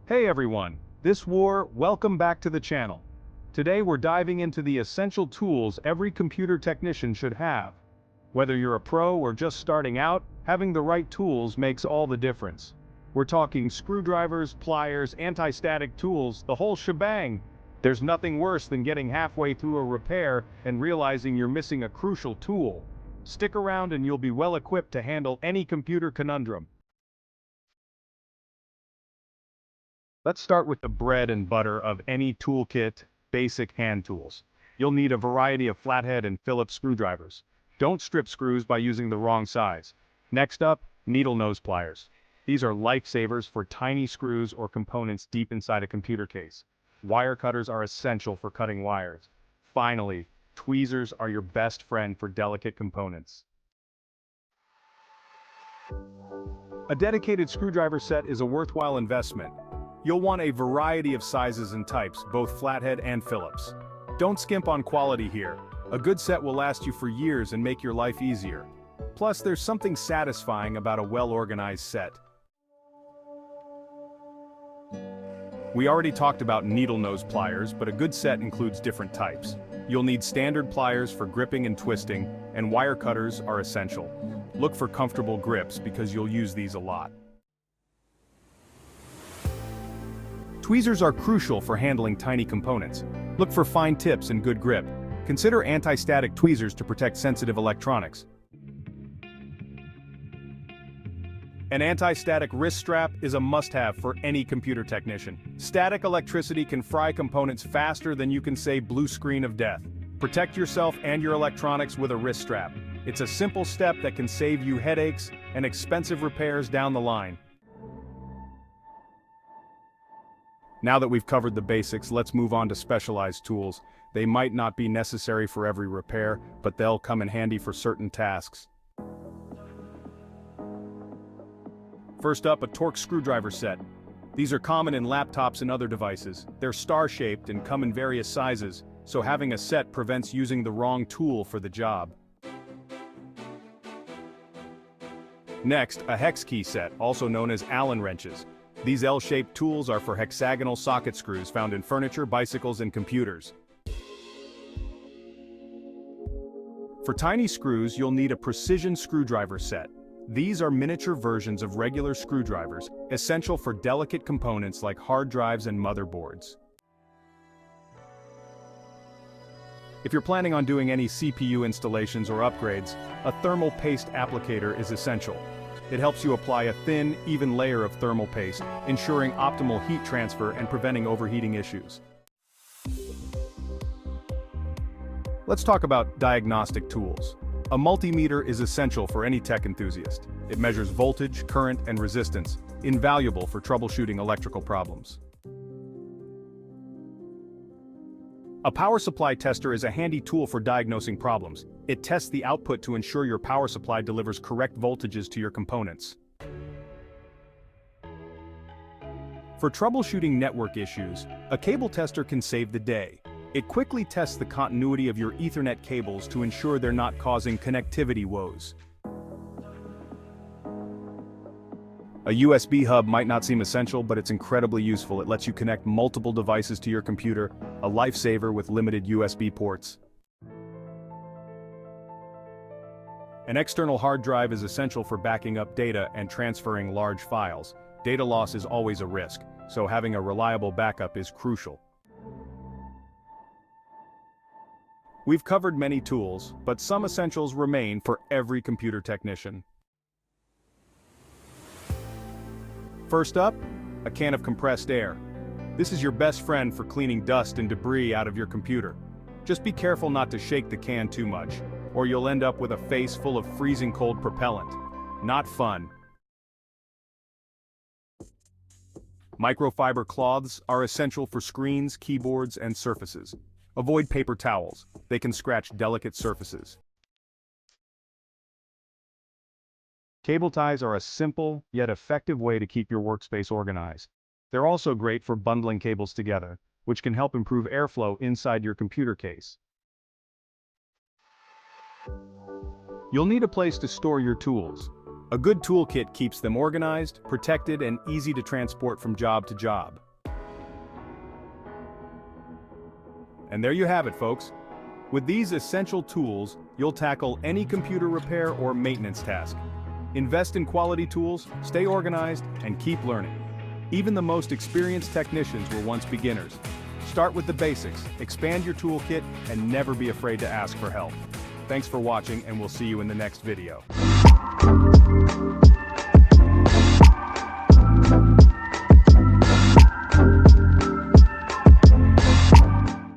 Hey everyone, welcome back to the channel. Today we're diving into the essential tools every computer technician should have. Whether you're a pro or just starting out, having the right tools makes all the difference. We're talking screwdrivers, pliers, anti-static tools, the whole shebang. There's nothing worse than getting halfway through a repair and realizing you're missing a crucial tool. Stick around and you'll be well equipped to handle any computer conundrum. Let's start with the bread and butter of any toolkit, basic hand tools. You'll need a variety of Flathead and Phillips screwdrivers. Don't strip screws by using the wrong size. Next up, needle nose pliers. These are lifesavers for tiny screws or components deep inside a computer case. Wire cutters are essential for cutting wires. Finally, tweezers are your best friend for delicate components. A dedicated screwdriver set is a worthwhile investment. You'll want a variety of sizes and types, both Flathead and Phillips. Don't skimp on quality here. A good set will last you for years and make your life easier. Plus, there's something satisfying about a well-organized set. We already talked about needle nose pliers, but a good set includes different types. You'll need standard pliers for gripping and twisting, and wire cutters are essential. Look for comfortable grips because you'll use these a lot. Tweezers are crucial for handling tiny components. Look for fine tips and good grip. Consider anti-static tweezers to protect sensitive electronics. An anti-static wrist strap is a must-have for any computer technician. Static electricity can fry components faster than you can say blue screen of death. Protect yourself and your electronics with a wrist strap. It's a simple step that can save you headaches and expensive repairs down the line. Now that we've covered the basics, let's move on to specialized tools. They might not be necessary for every repair, but they'll come in handy for certain tasks. First up, a Torx screwdriver set. These are common in laptops and other devices. They're star-shaped and come in various sizes, so having a set prevents using the wrong tool for the job. Next, a hex key set, also known as Allen wrenches. These L-shaped tools are for hexagonal socket screws found in furniture, bicycles, and computers. For tiny screws, you'll need a precision screwdriver set. These are miniature versions of regular screwdrivers, essential for delicate components like hard drives and motherboards. If you're planning on doing any CPU installations or upgrades, a thermal paste applicator is essential. It helps you apply a thin, even layer of thermal paste, ensuring optimal heat transfer and preventing overheating issues. Let's talk about diagnostic tools. A multimeter is essential for any tech enthusiast. It measures voltage, current, and resistance, invaluable for troubleshooting electrical problems. A power supply tester is a handy tool for diagnosing problems. It tests the output to ensure your power supply delivers correct voltages to your components. For troubleshooting network issues, a cable tester can save the day. It quickly tests the continuity of your Ethernet cables to ensure they're not causing connectivity woes. A USB hub might not seem essential, but it's incredibly useful. It lets you connect multiple devices to your computer, a lifesaver with limited USB ports. An external hard drive is essential for backing up data and transferring large files. Data loss is always a risk, so having a reliable backup is crucial. We've covered many tools, but some essentials remain for every computer technician. First up, a can of compressed air. This is your best friend for cleaning dust and debris out of your computer. Just be careful not to shake the can too much, or you'll end up with a face full of freezing cold propellant. Not fun. Microfiber cloths are essential for screens, keyboards, and surfaces. Avoid paper towels. They can scratch delicate surfaces. Cable ties are a simple, yet effective way to keep your workspace organized. They're also great for bundling cables together, which can help improve airflow inside your computer case. You'll need a place to store your tools. A good toolkit keeps them organized, protected, and easy to transport from job to job. And there you have it, folks. With these essential tools, you'll tackle any computer repair or maintenance task. Invest in quality tools, stay organized, and keep learning. Even the most experienced technicians were once beginners. Start with the basics, expand your toolkit, and never be afraid to ask for help. Thanks for watching, and we'll see you in the next video.